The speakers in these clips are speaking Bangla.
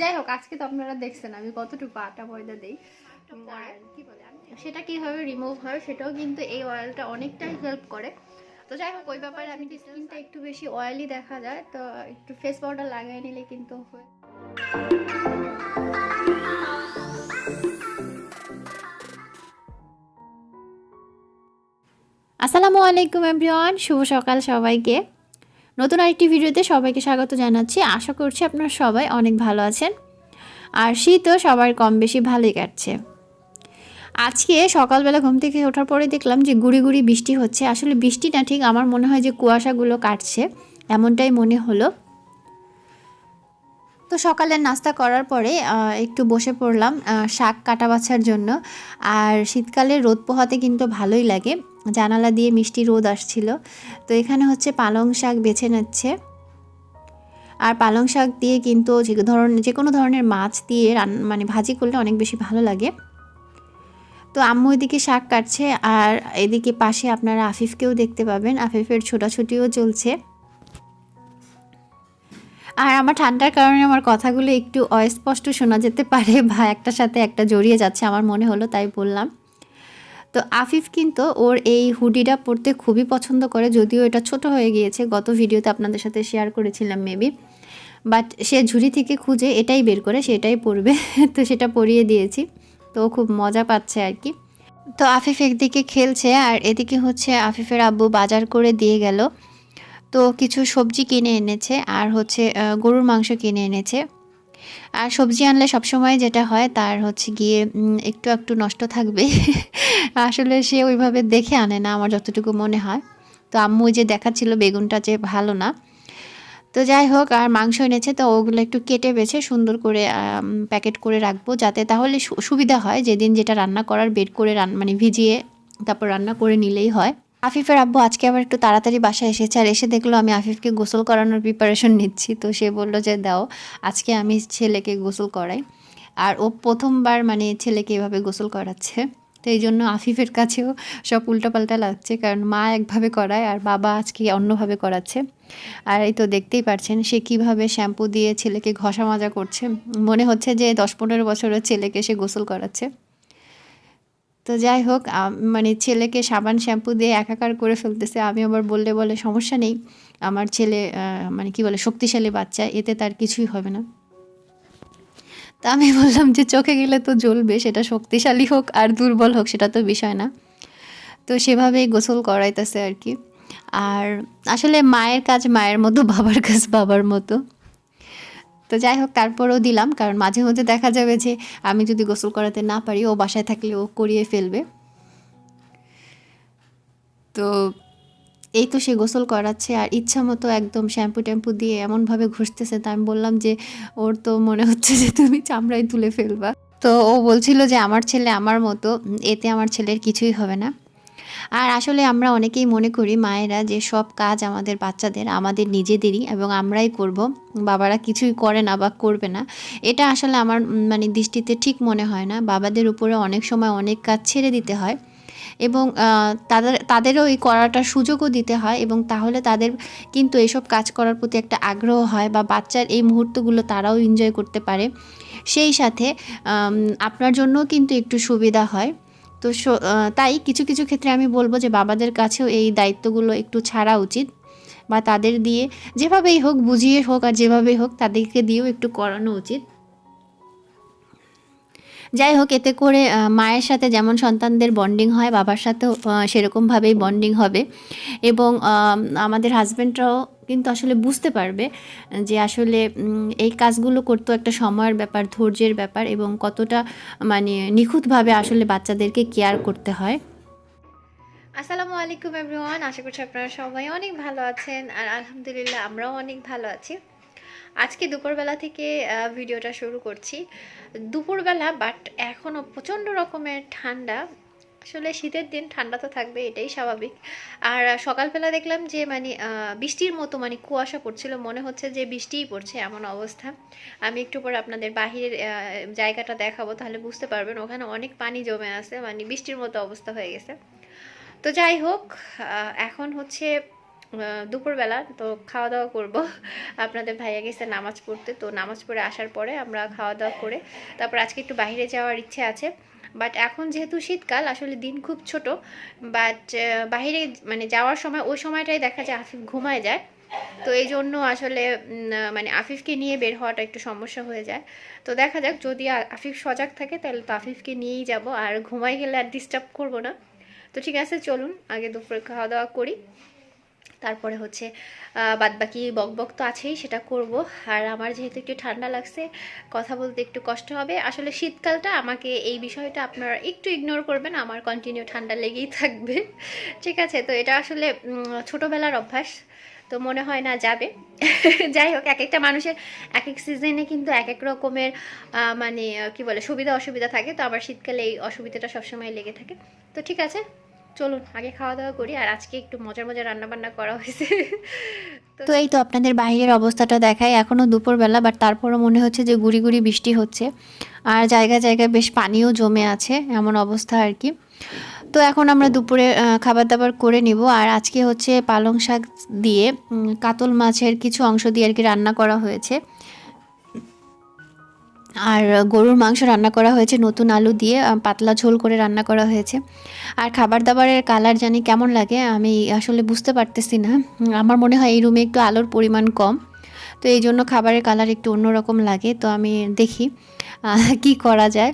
যাই হোক, আজকে তো আপনারা দেখছেন আমি কতটুকু আটা ময়দা দিই, কি বলে সেটা কিভাবে রিমুভ হয় সেটাও কিন্তু এই অয়েলটা অনেকটাই হেল্প করে। তো যাই হোক, ওই ব্যাপারে আমি স্কিনটা একটু বেশি অয়েলি দেখা যায়, তো একটু ফেস পাউডার লাগিয়ে নিলে কিন্তু হয়ে। আসসালামু আলাইকুম এভরিওয়ান, শুভ সকাল সবাইকে। নতুন আরেকটি ভিডিওতে সবাইকে স্বাগত জানাচ্ছি। আশা করছি আপনারা সবাই অনেক ভালো আছেন, আর শীতও সবার কম বেশি ভালোই কাটছে। আজকে সকালবেলা ঘুম থেকে ওঠার পরে দেখলাম যে গুড়ি গুড়ি বৃষ্টি হচ্ছে। আসলে বৃষ্টি না, ঠিক আমার মনে হয় যে কুয়াশাগুলো কাটছে, এমনটাই মনে হলো। তো সকালের নাস্তা করার পরে একটু বসে পড়লাম শাক কাটা বাছার জন্য। আর শীতকালে রোদ পোহাতে কিন্তু ভালোই লাগে, জানালা দিয়ে মিষ্টি রোদ আসছিল। তো এখানে হচ্ছে পালং শাক বেছে নিচ্ছে। আর পালং শাক দিয়ে কিন্তু যে কোনো ধরনের মাছ দিয়ে মানে ভাজি করলে অনেক বেশি ভালো লাগে। তো আম্মু এদিকে শাক কাটছে, আর এদিকে পাশে আপনারা আফিফকেও দেখতে পাবেন, আফিফের ছোটাছুটিও চলছে। আর আমার ঠান্ডার কারণে আমার কথাগুলো একটু অস্পষ্ট শোনা যেতে পারে, বা একটার সাথে একটা জড়িয়ে যাচ্ছে আমার মনে হলো, তাই বললাম। তো আফিফ কিন্তু ওর এই হুডিটা পরতে খুবই পছন্দ করে, যদিও এটা ছোট হয়ে গিয়েছে, গত ভিডিওতে আপনাদের সাথে শেয়ার করেছিলাম মেবি। বাট সে ঝুড়ি থেকে খুঁজে এটাই বের করে সেটাই পরবে। তো সেটা পরিয়ে দিয়েছি, তো খুব মজা পাচ্ছে আর কি। তো আফিফ একদিকে খেলছে, আর এদিকে হচ্ছে আফিফের আব্বু বাজার করে দিয়ে গেল। তো কিছু সবজি কিনে এনেছে, আর হচ্ছে গরুর মাংস কিনে এনেছে। আর সবজি আনলে সবসময় যেটা হয় তার হচ্ছে গিয়ে একটু একটু নষ্ট থাকবে। আসলে সে ওইভাবে দেখে আনে না আমার যতটুকু মনে হয়। তো আম্মু যে দেখাচ্ছিল বেগুনটা যে ভালো না। তো যাই হোক, আর মাংস এনেছে, তো ওগুলো একটু কেটে বেছে সুন্দর করে প্যাকেট করে রাখবো, যাতে তাহলে সুবিধা হয় যেদিন যেটা রান্না করার বের করে মানে ভিজিয়ে তারপর রান্না করে নিলেই হয়। আফিফের আব্বু আজকে আবার একটু তাড়াতাড়ি বাসায় এসেছে, আর এসে দেখলো আমি আফিফকে গোসল করানোর প্রিপারেশন নিচ্ছি। তো সে বলল যে দাও, আজকে আমি ছেলেকে গোসল করাই। আর ও প্রথমবার মানে ছেলেকে এভাবে গোসল করাচ্ছে। তো এই জন্য আফিফের কাছেও সব উল্টাপাল্টা লাগছে, কারণ মা একভাবে করায় আর বাবা আজকে অন্যভাবে করাচ্ছে। আর এই তো দেখতেই পাচ্ছেন সে কিভাবে শ্যাম্পু দিয়ে ছেলেকে ঘষা মাজা করছে, মনে হচ্ছে যে 10-15 বছরের ছেলেকে সে গোসল করাচ্ছে। তো যাই হোক, মানে ছেলেকে সাবান শ্যাম্পু দিয়ে একাকার করে ফেলতেছে। আমি আবার বললে বলে সমস্যা নেই, আমার ছেলে মানে কি বলে শক্তিশালী বাচ্চা, এতে তার কিছুই হবে না। তা আমি বললাম যে চোখে গেলে তো জ্বলবে, সেটা শক্তিশালী হোক আর দুর্বল হোক সেটা তো বিষয় না। তো সেভাবেই গোসল করাইতেছে আর কি। আর আসলে মায়ের কাজ মায়ের মতো, বাবার কাজ বাবার মতো। তো যাই হোক, তারপরেও দিলাম, কারণ মাঝে মধ্যে দেখা যাবে যে আমি যদি গোসল করাতে না পারি, ও বাসায় থাকলে ও করিয়ে ফেলবে। তো এই তো সে গোসল করাচ্ছে, আর ইচ্ছা মতো একদম শ্যাম্পু ট্যাম্পু দিয়ে এমনভাবে ঘষতেছে, তা আমি বললাম যে ওর তো মনে হচ্ছে যে তুমি চামড়ায় তুলে ফেলবা। তো ও বলছিল যে আমার ছেলে আমার মতো, এতে আমার ছেলের কিছুই হবে না। আর আসলে আমরা অনেকেই মনে করি মায়েরা যে সব কাজ আমাদের বাচ্চাদের আমাদের নিজেদেরই এবং আমরাই করব, বাবারা কিছুই করে না বা করবে না। এটা আসলে আমার মানে দৃষ্টিতে ঠিক মনে হয় না। বাবাদের উপরে অনেক সময় অনেক কাজ ছেড়ে দিতে হয়, এবং তাদেরও এই করাটার সুযোগও দিতে হয়, এবং তাহলে তাদের কিন্তু এইসব কাজ করার প্রতি একটা আগ্রহ হয়, বা বাচ্চার এই মুহূর্তগুলো তারাও এনজয় করতে পারে। সেই সাথে আপনার জন্যও কিন্তু একটু সুবিধা হয়। তো তাই কিছু কিছু ক্ষেত্রে আমি বলবো যে বাবাদের কাছেও এই দায়িত্বগুলো একটু ছাড়া উচিত, বা তাদের দিয়ে যেভাবেই হোক, বুঝিয়ে হোক আর যেভাবেই হোক তাদেরকে দিয়েও একটু করানো উচিত। যাই হোক, এতে করে মায়ের সাথে যেমন সন্তানদের বন্ডিং হয়, বাবার সাথেও সেরকমভাবেই বন্ডিং হবে। এবং আমাদের হাজব্যান্ডরাও কিন্তু আসলে বুঝতে পারবে যে আসলে এই কাজগুলো করতেও একটা সময়ের ব্যাপার, ধৈর্যের ব্যাপার, এবং কতটা মানে নিখুঁতভাবে আসলে বাচ্চাদেরকে কেয়ার করতে হয়। আসসালামু আলাইকুম এভরিওয়ান, আশা করছি আপনারা সবাই অনেক ভালো আছেন, আর আলহামদুলিল্লাহ আমরাও অনেক ভালো আছি। আজকে দুপুরবেলা থেকে ভিডিওটা শুরু করছি। দুপুরবেলা, বাট এখনও প্রচণ্ড রকমের ঠান্ডা। আসলে শীতের দিন ঠান্ডা তো থাকবে, এটাই স্বাভাবিক। আর সকালবেলা দেখলাম যে মানে বৃষ্টির মতো, মানে কুয়াশা পড়ছিল, মনে হচ্ছে যে বৃষ্টিই পড়ছে এমন অবস্থা। আমি একটু পরে আপনাদের বাহিরের জায়গাটা দেখাবো, তাহলে বুঝতে পারবেন ওখানে অনেক পানি জমে আছে, মানে বৃষ্টির মতো অবস্থা হয়ে গেছে। তো যাই হোক, এখন হচ্ছে দুপুরবেলা তো খাওয়া দাওয়া করব। আপনাদের ভাইয়া গেছে নামাজ পড়তে, তো নামাজ পড়ে আসার পরে আমরা খাওয়া দাওয়া করে তারপর আজকে একটু বাইরে যাওয়ার ইচ্ছে আছে। বাট এখন যেহেতু শীতকাল, আসলে দিন খুব ছোট, বাট বাইরে মানে যাওয়ার সময় ওই সময়টাই দেখা যায় আফিফ ঘুমায় যায়। তো এই জন্য আসলে মানে আফিফকে নিয়ে বের হওয়াটা একটু সমস্যা হয়ে যায়। তো দেখা যাক, যদি আফিফ সজাগ থাকে তাহলে তো আফিফকে নিয়েই যাব, আর ঘুমাই গেলে আর ডিস্টার্ব করব না। তো ঠিক আছে, চলুন আগে দুপুরে খাওয়া দাওয়া করি, তারপরে হচ্ছে বাদবাকি বকবক তো আছেই, সেটা করব। আর আমার যেহেতু একটু ঠান্ডা লাগছে, কথা বলতে একটু কষ্ট হবে। আসলে শীতকালটা আমাকে, এই বিষয়টা আপনারা একটু ইগনোর করবেন, আমার কন্টিনিউ ঠান্ডা লেগেই থাকবে। ঠিক আছে, তো এটা আসলে ছোটোবেলার অভ্যাস, তো মনে হয় না যাবে। যাই হোক, এক একটা মানুষের এক এক সিজনে কিন্তু এক এক রকমের মানে কি বলে সুবিধা অসুবিধা থাকে, তো আবার শীতকালে এই অসুবিধাটা সবসময় লেগে থাকে। তো ঠিক আছে, চলুন আগে খাওয়া দাওয়া করি। আর আজকে একটু মজার মজার রান্না বান্না করা হয়েছে। তো এই তো আপনাদের বাইরের অবস্থাটা দেখায়, এখনও দুপুরবেলা, বাট তারপরও মনে হচ্ছে যে গুড়ি গুড়ি বৃষ্টি হচ্ছে, আর জায়গায় জায়গায় বেশ পানিও জমে আছে, এমন অবস্থা আর কি। তো এখন আমরা দুপুরে খাবার দাবার করে নিব। আর আজকে হচ্ছে পালং শাক দিয়ে কাতল মাছের কিছু অংশ দিয়ে আর কি রান্না করা হয়েছে, আর গরুর মাংস রান্না করা হয়েছে নতুন আলু দিয়ে, পাতলা ঝোল করে রান্না করা হয়েছে। আর খাবার দাবারের কালার জানি কেমন লাগে আমি আসলে বুঝতে পারতেছি না। আমার মনে হয় এই রুমে একটু আলোর পরিমাণ কম, তো এই জন্য খাবারের কালার একটু অন্যরকম লাগে। তো আমি দেখি কি করা যায়।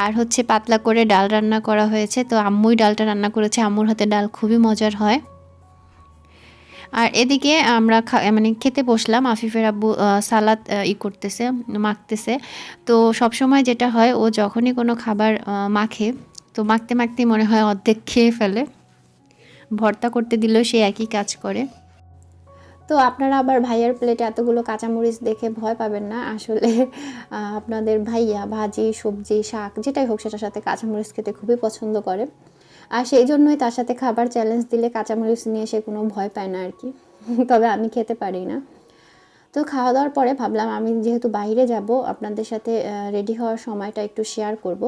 আর হচ্ছে পাতলা করে ডাল রান্না করা হয়েছে, তো আম্মুই ডালটা রান্না করেছে, আম্মুর হাতে ডাল খুবই মজার হয়। আর এদিকে আমরা মানে খেতে বসলাম, আফিফের আব্বু সালাদ করতেছে, মাখতেছে। তো সবসময় যেটা হয়, ও যখনই কোনো খাবার মাখে, তো মাখতে মাখতেই মনে হয় অর্ধেক খেয়ে ফেলে। ভর্তা করতে দিলেও সে একই কাজ করে। তো আপনারা আবার ভাইয়ার প্লেটে এতগুলো কাঁচামরিচ দেখে ভয় পাবেন না। আসলে আপনাদের ভাইয়া ভাজি সবজি শাক যেটাই হোক সেটার সাথে কাঁচামরিচ খেতে খুবই পছন্দ করে, আর সেই জন্যই তার সাথে খাবার চ্যালেঞ্জ দিলে কাঁচামরিচ নিয়ে সে কোনো ভয় পায় না আর কি। তবে আমি খেতে পারি না। তো খাওয়া দাওয়ার পরে ভাবলাম আমি যেহেতু বাইরে যাব, আপনাদের সাথে রেডি হওয়ার সময়টা একটু শেয়ার করব।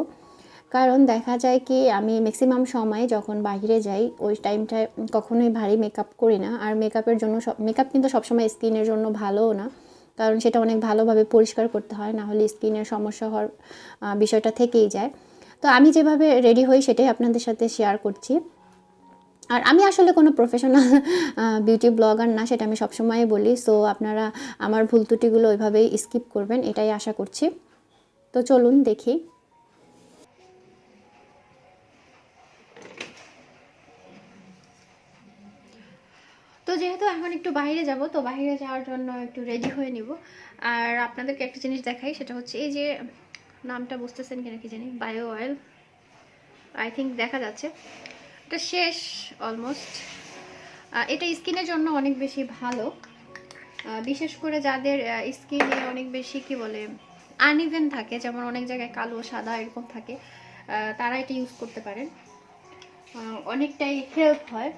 কারণ দেখা যায় কি, আমি ম্যাক্সিমাম সময় যখন বাইরে যাই ওই টাইমটায় কখনোই ভারী মেকআপ করি না। আর মেকআপের জন্য মেকআপ কিন্তু সবসময় স্কিনের জন্য ভালোও না, কারণ সেটা অনেক ভালোভাবে পরিষ্কার করতে হয়, না হলে স্কিনের সমস্যা হওয়ার বিষয়টা থেকেই যায়। তো আমি যেভাবে রেডি হই সেটাই আপনাদের সাথে শেয়ার করছি। আর আমি আসলে কোনো প্রফেশনাল বিউটি ব্লগার না, সেটা আমি সবসময় বলি। সো আপনারা আমার ভুল ত্রুটিগুলো ওইভাবেই স্কিপ করবেন, এটাই আশা করছি। তো চলুন দেখি। তো যেহেতু এখন একটু বাইরে যাব, তো বাইরে যাওয়ার জন্য একটু রেডি হয়ে নিব। আর আপনাদেরকে একটা জিনিস দেখাই, সেটা হচ্ছে এই যে নামটা বুঝতেছেন কিনা কি জানি, বায়ো অয়েল, আই থিঙ্ক দেখা যাচ্ছে। এটা শেষ অলমোস্ট। এটা স্কিনের জন্য অনেক বেশি ভালো, বিশেষ করে যাদের স্কিনে অনেক বেশি কি বলে আনইভেন থাকে, যেমন অনেক জায়গায় কালো সাদা এরকম থাকে, তারা এটা ইউজ করতে পারেন, অনেকটাই হেল্প হয়।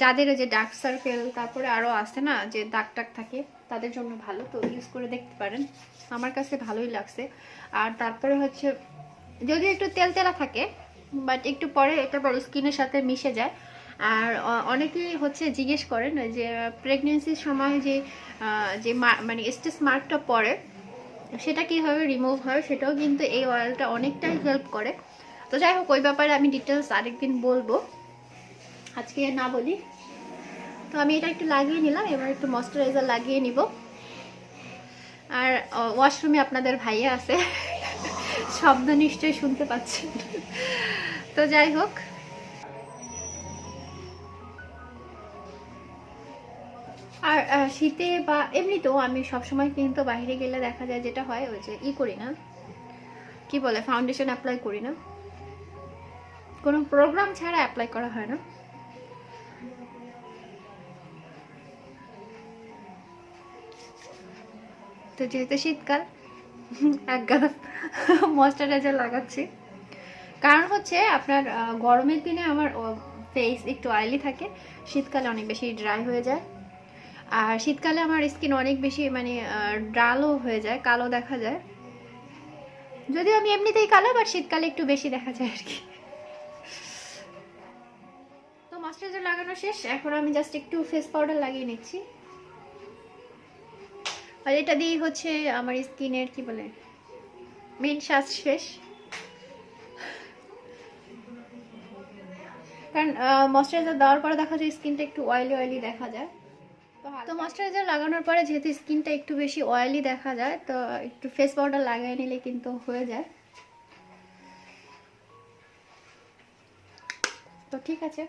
যাদের যে ডার্ক সার্কেল, তারপরে আরও আছে না যে দাগ টাগ থাকে, তাদের জন্য ভালো, তো ইউজ করে দেখতে পারেন। আমার কাছে ভালোই লাগছে। আর তারপরে হচ্ছে যদি একটু তেল তেলা থাকে, বাট একটু পরে এটা স্কিনের সাথে মিশে যায়। আর অনেকেই হচ্ছে জিজ্ঞেস করেন যে প্রেগনেন্সির সময় যে যে মানে স্টেজ মার্কটা পড়ে সেটা কীভাবে রিমুভ হয়, সেটাও কিন্তু এই অয়েলটা অনেকটাই হেল্প করে। তো যাই হোক, ওই ব্যাপারে আমি ডিটেলস আরেকদিন বলবো, আজকে না বলি। তো আমি এটা একটু লাগিয়ে নিলাম, এবার একটু ময়শ্চারাইজার লাগিয়ে নিব। আর ওয়াশরুমে আপনাদের ভাইয়া আছে, শব্দ নিশ্চয়ই শুনতে পাচ্ছেন। তো যাই হোক, আর শীতে বা এমনিতেও আমি সবসময় কিন্তু বাইরে গেলে দেখা যায় যেটা হয়, ওই যে করি না, কি বলে, ফাউন্ডেশন অ্যাপ্লাই করি না, কোনো প্রোগ্রাম ছাড়া অ্যাপ্লাই করা হয় না। তো যেহেতু শীতকাল, এক গাদা ময়শ্চারাইজার লাগাচ্ছি। কারণ হচ্ছে আপনার গরমের দিনে আমার ফেস একটু অয়েলি থাকে, শীতকালে অনেক বেশি ড্রাই হয়ে যায়। আর শীতকালে আমার স্কিন অনেক বেশি মানে ডালও হয়ে যায়, কালো দেখা যায়। যদিও আমি এমনিতেই কালো, বাট শীতকালে একটু বেশি দেখা যায় আর কি। তো ময়েশ্চারাইজার লাগানো শেষ, এখন আমি জাস্ট একটু ফেস পাউডার লাগিয়ে নিচ্ছি। আর এটা দিয়েই হচ্ছে আমার স্কিনের কি বলে মেইন সাজ শেষ। কারণ ময়েশ্চারাইজার দেওয়ার পরে দেখা যায় স্কিনটা একটু অয়েলি অয়েলি দেখা যায়। তো ময়েশ্চারাইজার লাগানোর পরে যেহেতু স্কিনটা একটু বেশি অয়েলি দেখা যায়, তো একটু ফেস পাউডার লাগিয়ে নিলে কিন্তু হয়ে যায়। তো ঠিক আছে,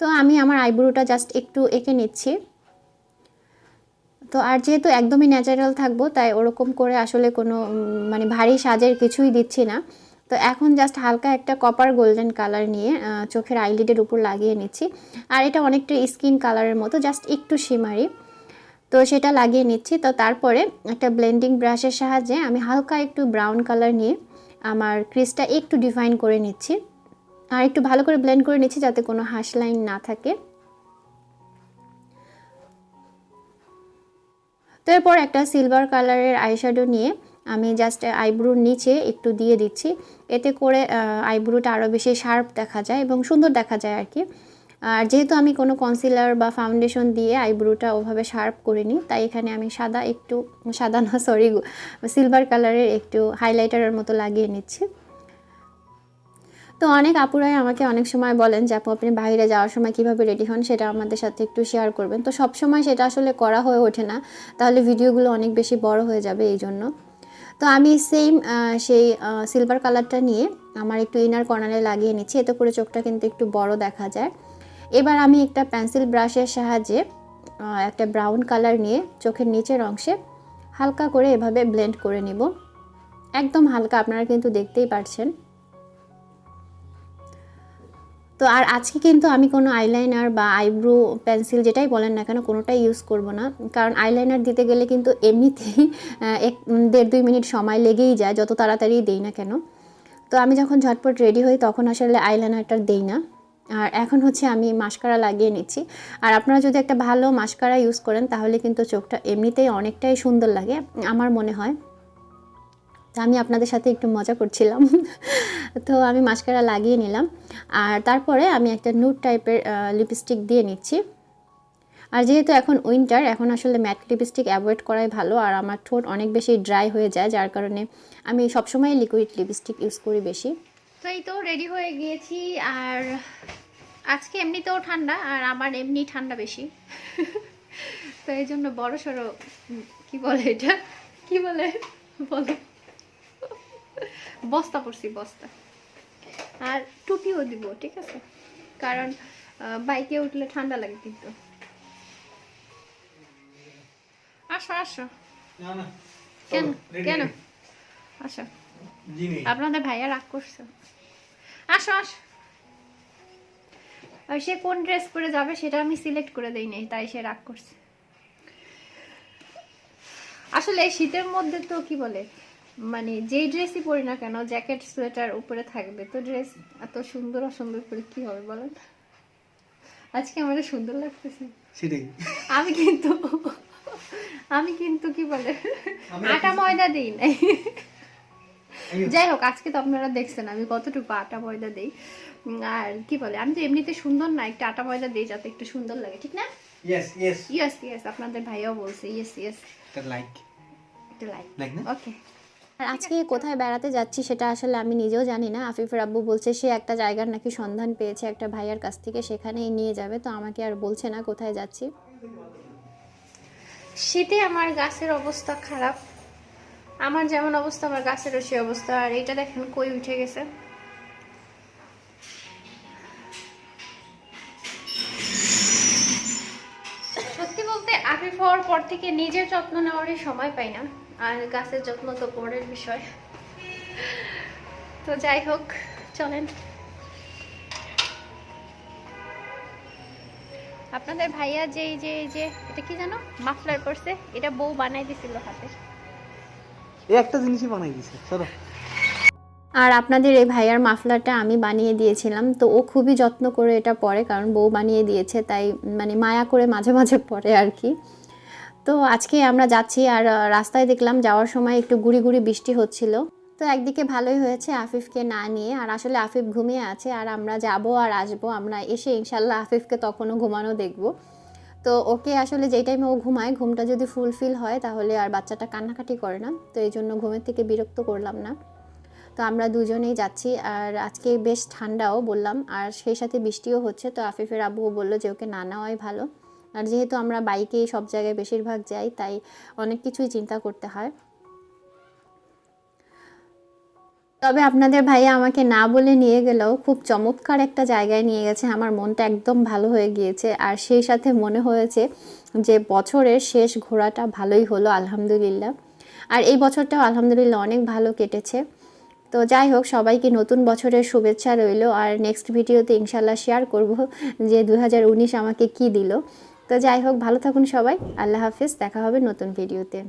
তো আমি আমার আইব্রোটা জাস্ট একটু এঁকে নিচ্ছি। তো আর যেহেতু একদমই ন্যাচারাল থাকবো, তাই ওরকম করে আসলে কোনো মানে ভারী সাজের কিছুই দিচ্ছি না। তো এখন জাস্ট হালকা একটা কপার গোল্ডেন কালার নিয়ে চোখের আইলিডের উপর লাগিয়ে নিচ্ছি। আর এটা অনেকটা স্কিন কালারের মতো, জাস্ট একটু শিমারি, তো সেটা লাগিয়ে নিচ্ছি। তো তারপরে একটা ব্লেন্ডিং ব্রাশের সাহায্যে আমি হালকা একটু ব্রাউন কালার নিয়ে আমার ক্রিজটা একটু ডিফাইন করে নিচ্ছি। আর একটু ভালো করে ব্লেন্ড করে নিচ্ছি যাতে কোনো হার্শ লাইন না থাকে। তো এরপর একটা সিলভার কালারের আইশ্যাডো নিয়ে আমি জাস্ট আইব্রোর নিচে একটু দিয়ে দিচ্ছি, এতে করে আইব্রোটা আরও বেশি শার্প দেখা যায় এবং সুন্দর দেখা যায় আর কি। আর যেহেতু আমি কোনো কনসিলার বা ফাউন্ডেশন দিয়ে আইব্রোটা ওভাবে শার্প করিনি, তাই এখানে আমি সিলভার কালারের একটু হাইলাইটারের মতো লাগিয়ে নিচ্ছি। তো অনেক আপুরাই আমাকে অনেক সময় বলেন যে আপু আপনি বাইরে যাওয়ার সময় কিভাবে রেডি হন, সেটা আমাদের সাথে একটু শেয়ার করবেন। তো সব সময় সেটা আসলে করা হয়ে ওঠে না, তাহলে ভিডিওগুলো অনেক বেশি বড় হয়ে যাবে এই জন্য। তো আমি সেই সিলভার কালারটা নিয়ে আমার একটু ইনার কর্নারে লাগিয়ে নিচ্ছি, এতে করে চোখটা কিন্তু একটু বড় দেখা যায়। এবার আমি একটা পেন্সিল ব্রাশের সাহায্যে একটা ব্রাউন কালার নিয়ে চোখের নিচের অংশে হালকা করে এভাবে ব্লেন্ড করে নিব, একদম হালকা, আপনারা কিন্তু দেখতেই পাচ্ছেন। তো আর আজকে কিন্তু আমি কোনো আইলাইনার বা আইব্রো পেন্সিল যেটাই বলেন না কেন কোনোটাই ইউজ করব না, কারণ আইলাইনার দিতে গেলে কিন্তু এমনিতেই 1-1.5-2 মিনিট সময় লেগেই যায়, যত তাড়াতাড়ি দেই না কেন। তো আমি যখন ঝটপট রেডি হই তখন আসলে আইলাইনারটা দেই না। আর এখন হচ্ছে আমি মাস্কারা লাগিয়ে নিচ্ছি। আর আপনারা যদি একটা ভালো মাস্কারা ইউজ করেন তাহলে কিন্তু চোখটা এমনিতেই অনেকটাই সুন্দর লাগে আমার মনে হয়। তো আমি আপনাদের সাথে একটু মজা করছিলাম। তো আমি মাস্কারা লাগিয়ে নিলাম, আর তারপরে আমি একটা নুড টাইপের লিপস্টিক দিয়ে নিচ্ছি। আর যেহেতু এখন উইন্টার, এখন আসলে ম্যাট লিপস্টিক অ্যাভয়েড করাই ভালো। আর আমার ঠোঁট অনেক বেশি ড্রাই হয়ে যায়, যার কারণে আমি সবসময় লিকুইড লিপস্টিক ইউজ করি বেশি। তো এই তো রেডি হয়ে গিয়েছি। আর আজকে এমনিতেও ঠান্ডা, আর আমার এমনি ঠান্ডা বেশি। তো এই জন্য বড় সড়ো কি বলে এটা, কি বলে বলো, বস্তা পরছি, বস্তা। আর টুপিও দিব, ঠিক আছে, কারণ বাইকে উঠলে ঠান্ডা লাগে কিন্তু। আসো আসো। কেন কেন আসো, আপনাদের ভাইয়া রাগ করছে। আসো আসো। সে কোন ড্রেস পরে যাবে সেটা আমি সিলেক্ট করে দেই নাই, তাই সে রাগ করছে। আসলে এই শীতের মধ্যে তো কি বলে, মানে যেই ড্রেসই পরি না কেন জ্যাকেট সোয়েটার উপরে থাকবে, তো ড্রেস এত সুন্দর অসুন্দর করে কি হবে বলেন। আজকে আমাদের সুন্দর লাগতেছে সেটাই। আমি কিন্তু কি বলে আটা ময়দা দিই নাই। যাই হোক, আজকে তো আপনারা দেখছেন আমি কতটুকু আটা ময়দা দেই। আর কি বলে, আমি তো এমনিতে সুন্দর না, একটু আটা ময়দা দিই যাতে একটু সুন্দর লাগে, ঠিক না? ইয়েস ইয়েস ইয়েস ইয়েস, আপনাদের ভাইয়াও বলছে ইয়েস ইয়েস, লাইক না? ওকে। আর আজকে কোথায় বেড়াতে যাচ্ছি সেটা আসলে আমি নিজেও জানি না। আফিফের আব্বু বলছে সে একটা জায়গার নাকি সন্ধান পেয়েছে একটা ভাইয়ার কাছ থেকে, সেখানেই নিয়ে যাবে। তো আমাকে আর বলছে না কোথায় যাচ্ছি। শীতে আমার গাছের অবস্থা খারাপ, আমার যেমন অবস্থা আমার গাছেরও সে অবস্থা। আর এইটা দেখেন কই উঠে গেছে। সত্যি বলতে আফিফ হওয়ার পর থেকে নিজের যত্ন নেওয়ারই সময় পাই না, আর গাছের যত্ন তো পরের বিষয়। তো যাই হোক, চলেন। আপনাদের ভাইয়া যে এটা কি জানো মাফলার করছে, এটা বউ বানাই দিছিল হাতে, এই একটা জিনিসই বানাই দিছে। চলো। আর আপনাদের এই ভাইয়ার মাফলারটা আমি বানিয়ে দিয়েছিলাম। তো ও খুবই যত্ন করে এটা পরে, কারণ বউ বানিয়ে দিয়েছে, তাই মানে মায়া করে মাঝে মাঝে পরে আর কি। তো আজকে আমরা যাচ্ছি, আর রাস্তায় দেখলাম যাওয়ার সময় একটু গুড়ি গুড়ি বৃষ্টি হচ্ছিল। তো একদিকে ভালোই হয়েছে আফিফকে না নিয়ে, আর আসলে আফিফ ঘুমিয়ে আছে আর আমরা যাব আর আসবো, আমরা এসে ইনশাল্লাহ আফিফকে তখনও ঘুমানো দেখব। তো ওকে আসলে যেই টাইমে ও ঘুমায়, ঘুমটা যদি ফুলফিল হয় তাহলে আর বাচ্চাটা কান্নাকাটি করে না, তো এই জন্য ঘুমের থেকে বিরক্ত করলাম না। তো আমরা দুজনেই যাচ্ছি, আর আজকে বেশ ঠান্ডাও বললাম, আর সেই সাথে বৃষ্টিও হচ্ছে। তো আফিফের আব্বুও বললো যে ওকে না নেওয়াই ভালো, আর যেহেতু আমরা বাইকেই সব জায়গায় বেশিরভাগ যাই তাই অনেক কিছুই চিন্তা করতে হয়। তবে আপনাদের ভাইয়া আমাকে না বলে নিয়ে গেলেও খুব চমৎকার একটা জায়গায় নিয়ে গেছে, আমার মনটা একদম ভালো হয়ে গিয়েছে। আর সেই সাথে মনে হয়েছে যে বছরের শেষ ঘোরাটা ভালোই হলো আলহামদুলিল্লাহ। আর এই বছরটাও আলহামদুলিল্লাহ অনেক ভালো কেটেছে। তো যাই হোক, সবাইকে নতুন বছরের শুভেচ্ছা রইল, আর নেক্সট ভিডিওতে ইনশাল্লাহ শেয়ার করব যে 2019 আমাকে কি দিল। তো যাই হোক, ভালো থাকুন সবাই, আল্লাহ হাফিজ, দেখা হবে নতুন ভিডিওতে।